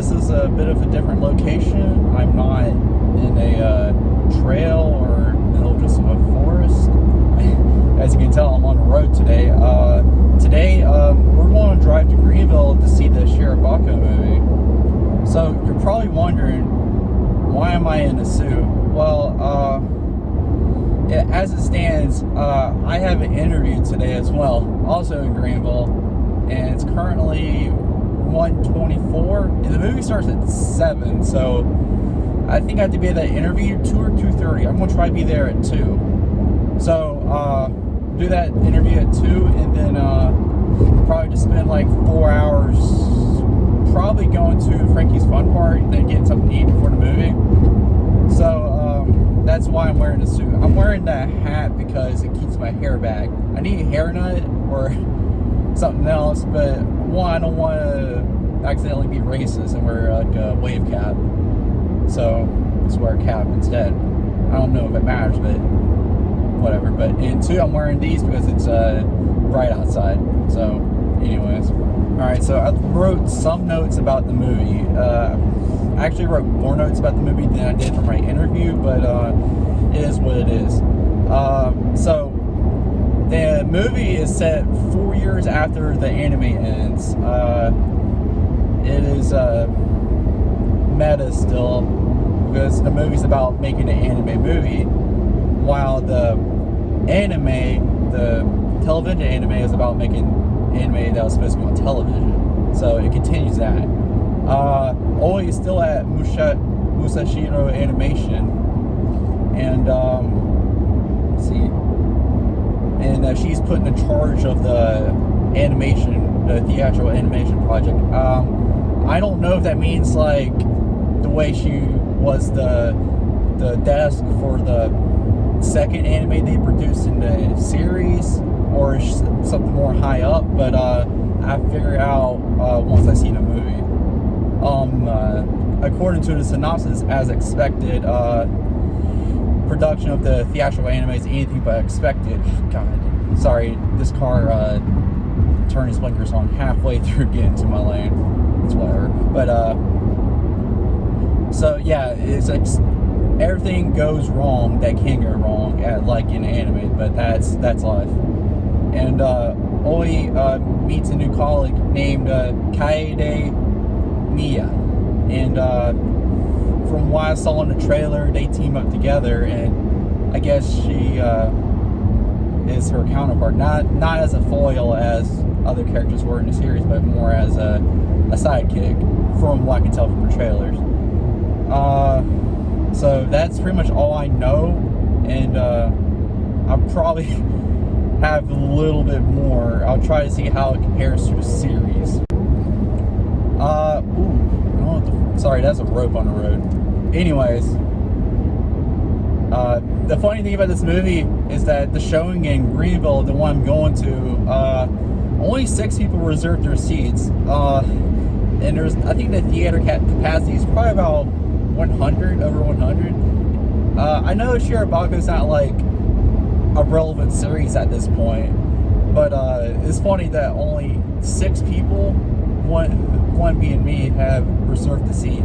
this is a bit of a different location. I'm not in a trail or middle just of a forest. As you can tell, I'm on the road today. Today, we're going to drive to Greenville to see the Shirobako movie. So, you're probably wondering, why am I in a suit? Well, as it stands, I have an interview today as well, also in Greenville, and it's currently 1:24. The movie starts at 7, so I think I have to be at that interview 2 or 2:30. I'm going to try to be there at 2. So, do that interview at 2, and then probably just spend like 4 hours probably going to Frankie's Fun Park, then getting something to eat before the movie. So, that's why I'm wearing a suit. I'm wearing that hat because it keeps my hair back. I need a hairnet or something else, but one, I don't want to accidentally be racist and wear like a wave cap. So, just wear a cap instead. I don't know if it matters, but whatever. But and two, I'm wearing these because it's bright outside. So, anyways. Alright, so I wrote some notes about the movie. I actually wrote more notes about the movie than I did for my interview, but it is what it is. So, the movie is set 4 years after the anime ends. It is meta still, because the movie's about making an anime movie, while the television anime is about making anime that was supposed to be on television. So it continues that. Oi is still at Musashiro Animation, and let's see, and she's put in charge of the animation, the theatrical animation project. I don't know if that means like the way she was the desk for the second anime they produced in the series, or something more high up, but I figure out once I see the movie. According to the synopsis, as expected, production of the theatrical anime is anything but expected. God, sorry, this car turned his blinkers on halfway through getting to my lane. It's whatever. But so yeah, it's everything goes wrong that can go wrong at like in anime, but that's life. And Oi meets a new colleague named Kaede Miya, and from what I saw in the trailer, they team up together, and I guess she is her counterpart, not as a foil as other characters were in the series, but more as a sidekick, from what I can tell from the trailers. So that's pretty much all I know, and I'll probably have a little bit more. I'll try to see how it compares to the series. Sorry, that's a rope on the road. Anyways, the funny thing about this movie is that the showing in Greenville, the one I'm going to, only 6 people reserved their seats. And I think the theater capacity is probably about 100, over 100. I know Shirobako's not like a relevant series at this point, but it's funny that only 6 people, one being me, have reserved the seat,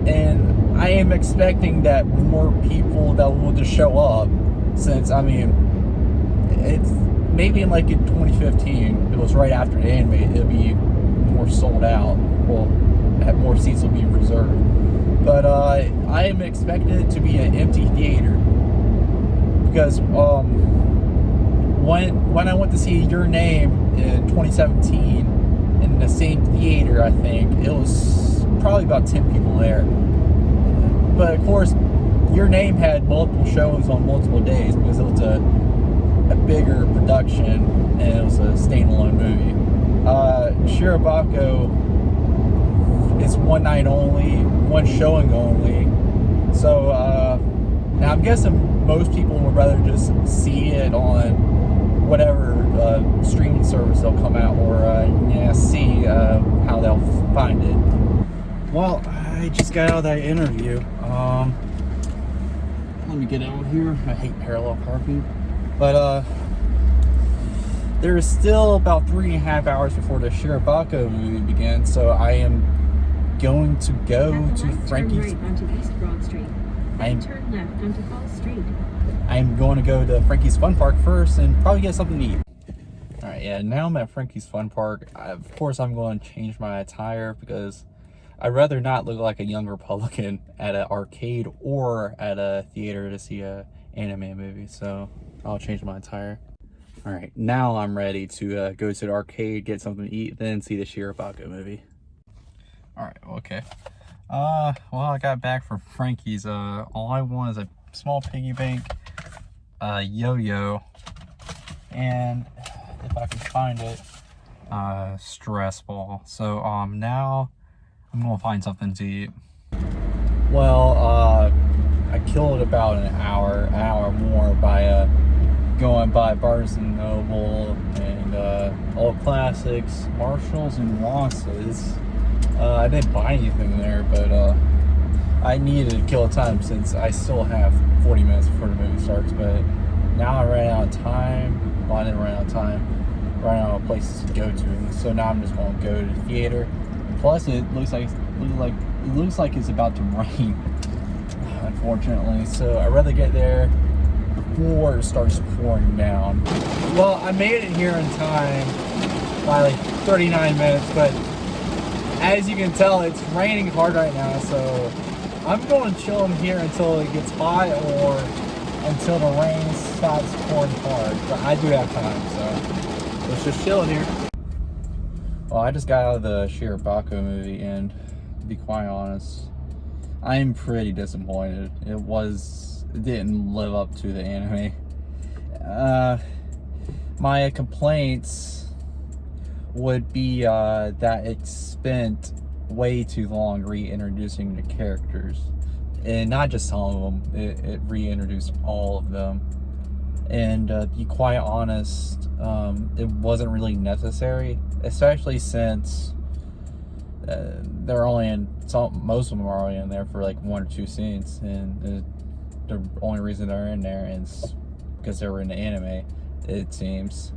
and I am expecting that more people that will just show up, since I mean it's maybe in 2015, it was right after the anime, it'll be more sold out. Well, more seats will be reserved, but I am expecting it to be an empty theater, because when I went to see Your Name in 2017 in the same theater, I think it was probably about 10 people there. But of course, Your Name had multiple showings on multiple days because it was a bigger production and it was a standalone movie. Shirobako is one night only, one showing only. So now I'm guessing most people would rather just see it on whatever streaming service they'll come out, or see how they'll find it. Well, I just got out of that interview. Let me get out here. I hate parallel parking, but there is still about 3.5 hours before the Shirobako movie begins, so I am going to go to Turn Frankie's. right onto East Broad Street. I'm Turn left onto Falls Street. I'm going to go to Frankie's Fun Park first and probably get something to eat. Alright, yeah, now I'm at Frankie's Fun Park. Of course, I'm going to change my attire because I'd rather not look like a young Republican at an arcade or at a theater to see a anime movie. So I'll change my attire. Alright, now I'm ready to go to the arcade, get something to eat, then see the Shirobako movie. Alright, okay. Well, I got back from Frankie's. All I want is a small piggy bank, yo-yo, and if I can find it, stress ball. So now I'm gonna find something to eat. Well, I killed about an hour more by going by Barnes and Noble and Old Classics, Marshalls, and Ross's. I didn't buy anything there, but I needed to kill time since I still have 40 minutes before the movie starts. But now I ran out of time. Well, I didn't run out of time. Ran out of places to go to. So now I'm just going to go to the theater. Plus, it looks like it's about to rain, unfortunately. So I'd rather get there before it starts pouring down. Well, I made it here in time by like 39 minutes, but as you can tell, it's raining hard right now, so I'm going to chill in here until it gets hot or until the rain stops pouring hard. But I do have time, so let's just chill in here. Well, I just got out of the Shirobako movie, and to be quite honest, I'm pretty disappointed. It didn't live up to the anime. My complaints would be that it spent way too long reintroducing the characters, and not just some of them. It reintroduced all of them, and to be quite honest, it wasn't really necessary, especially since they're only in most of them are only in there for like 1 or 2 scenes, and the only reason they're in there is because they were in the anime, it seems.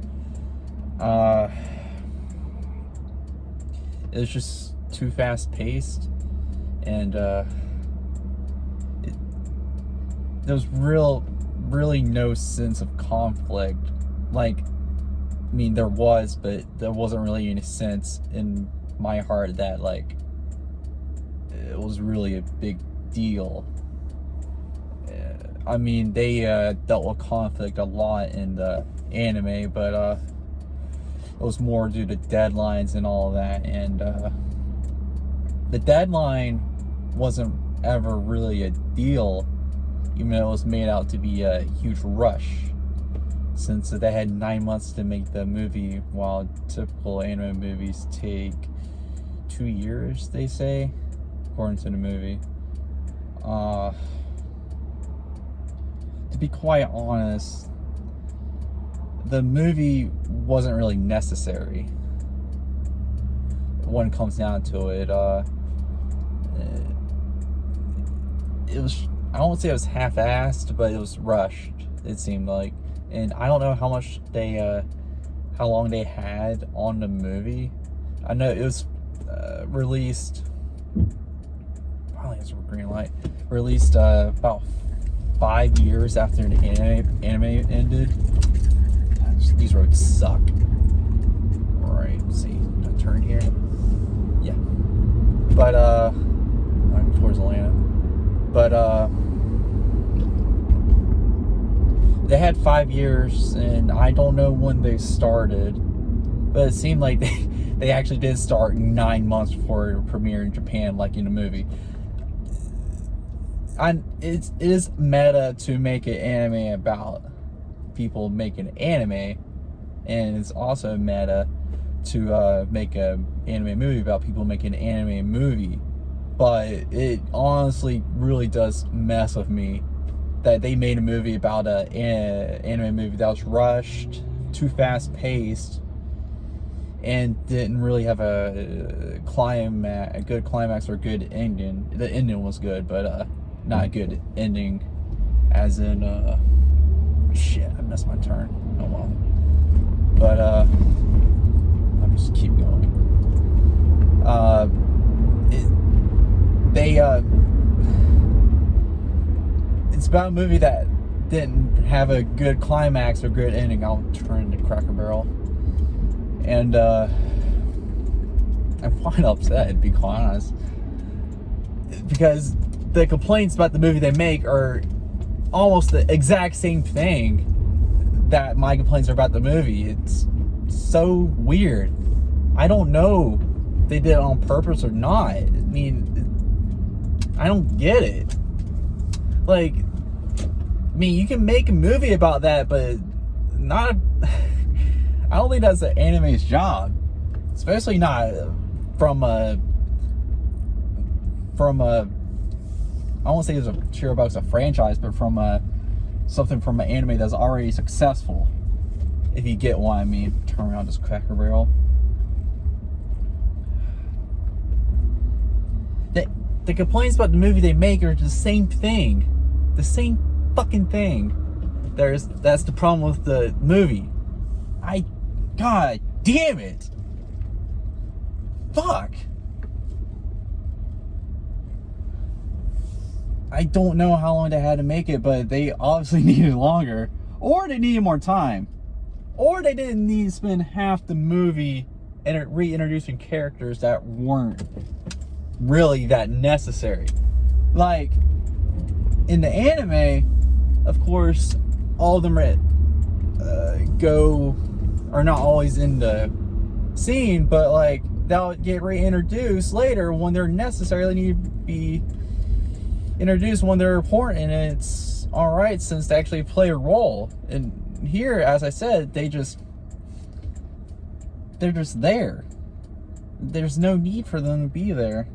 It was just too fast paced, and there was really no sense of conflict. Like, I mean, there was, but there wasn't really any sense in my heart that like it was really a big deal. I mean, they dealt with conflict a lot in the anime, but it was more due to deadlines and all of that, and the deadline wasn't ever really a deal, even though it was made out to be a huge rush, since they had 9 months to make the movie, while typical anime movies take 2 years, they say, according to the movie. To be quite honest, the movie wasn't really necessary when it comes down to it. It was, I won't say it was half-assed, but it was rushed, it seemed like. And I don't know how long they had on the movie. I know it was released, probably has a green light, released about 5 years after the anime ended. These roads suck. Alright, let's see. Did I turn here? Yeah. But, I'm towards Atlanta. But, they had 5 years, and I don't know when they started, but it seemed like they actually did start 9 months before it premiered in Japan, like in the movie. It is meta to make an anime about people making anime, and it's also meta to make an anime movie about people making an anime movie. But it honestly really does mess with me that they made a movie about an anime movie that was rushed, too fast paced, and didn't really have a good climax or a good ending. The ending was good, but not a good ending, as in shit, I missed my turn. Oh well. But I'll just keep going. about a movie that didn't have a good climax or good ending. I'll turn to Cracker Barrel. And I'm quite upset, to be quite honest. Because the complaints about the movie they make are almost the exact same thing that my complaints are about the movie. It's so weird. I don't know if they did it on purpose or not. I mean, I don't get it. Like, I mean, you can make a movie about that, but not. I don't think that's the anime's job, especially not from a. I won't say it's a Shirobako's a franchise, but from something from an anime that's already successful. If you get what I mean. Turn around this Cracker Barrel. The complaints about the movie they make are the same thing. The same fucking thing. That's the problem with the movie. God damn it. Fuck. I don't know how long they had to make it, but they obviously needed longer. Or they needed more time. Or they didn't need to spend half the movie reintroducing characters that weren't really that necessary. Like, in the anime, of course, all of them are not always in the scene, but like, they'll get reintroduced later when they're necessary. They need to be introduced when they're important, and it's alright since they actually play a role. And here, as I said, they're just there. There's no need for them to be there.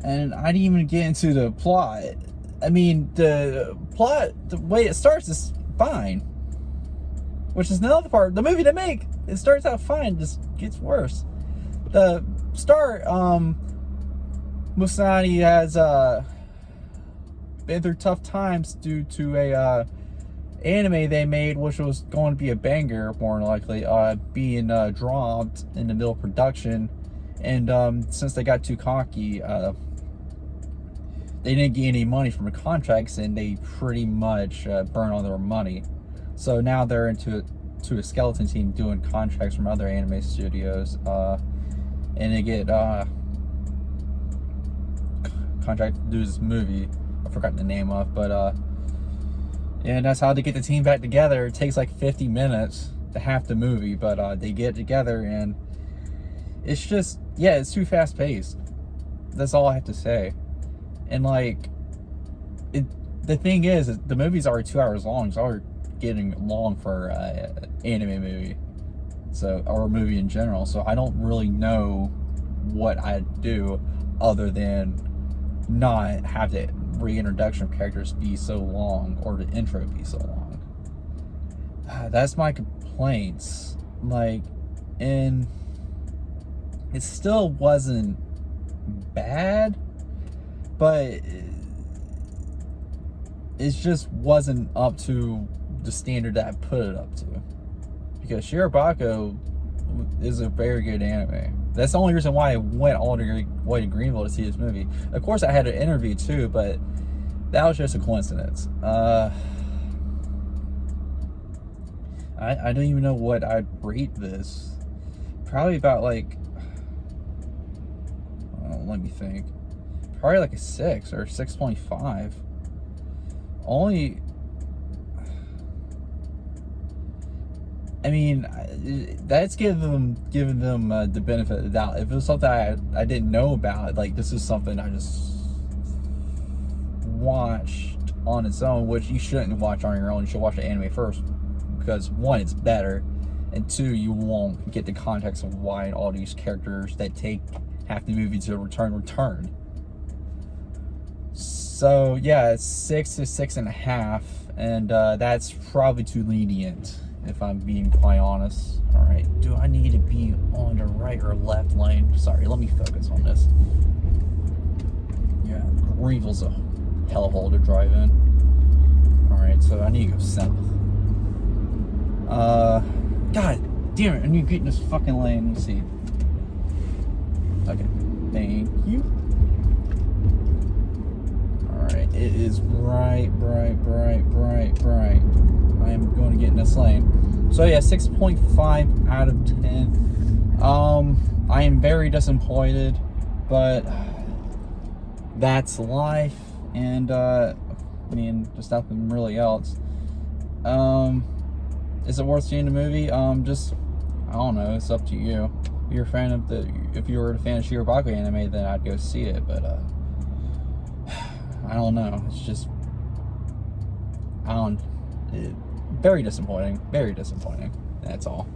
And I didn't even get into the plot. I mean, the plot, the way it starts is fine. Which is another part. The movie they make, it starts out fine, just gets worse. The start, Musani has been through tough times due to a anime they made, which was going to be a banger, more than likely, being dropped in the middle of production. And since they got too cocky, they didn't get any money from the contracts, and they pretty much burned all their money. So now they're into a skeleton team doing contracts from other anime studios, and they get contract to do this movie. I forgot the name of, but yeah, that's how they get the team back together. It takes like 50 minutes to half the movie, but they get together, and it's just, yeah, it's too fast paced. That's all I have to say. And like, the thing is the movie's already 2 hours long. It's already getting long for an anime movie, so, or a movie in general. So I don't really know what I'd do other than not have the reintroduction of characters be so long, or the intro be so long. That's my complaints. Like, and it still wasn't bad, but it just wasn't up to the standard that I put it up to. Because Shirobako is a very good anime. That's the only reason why I went all the way to Greenville to see this movie. Of course, I had an interview too, but that was just a coincidence. I don't even know what I'd rate this. Probably about like, let me think. Probably like a 6 or 6.5. Only, I mean, that's giving them the benefit of the doubt. If it was something I didn't know about, like, this is something I just watched on its own, which you shouldn't watch on your own. You should watch the anime first, because one, it's better, and two, you won't get the context of why all these characters that take half the movie to return. So yeah, it's 6 to 6.5, and that's probably too lenient, if I'm being quite honest. All right, do I need to be on the right or left lane? Sorry, let me focus on this. Yeah, Greenville's a hellhole to drive in. All right, so I need to go south. God damn it, I need to get in this fucking lane. Let's see. Okay, thank you. Alright, it is bright. I am going to get in this lane. So yeah, 6.5 out of 10. I am very disappointed, but that's life, and I mean, just nothing really else. Is it worth seeing the movie? Just, I don't know, it's up to you. If you're a fan of if you were a fan of Shirobako anime, then I'd go see it, but I don't know, it's just, very disappointing, that's all.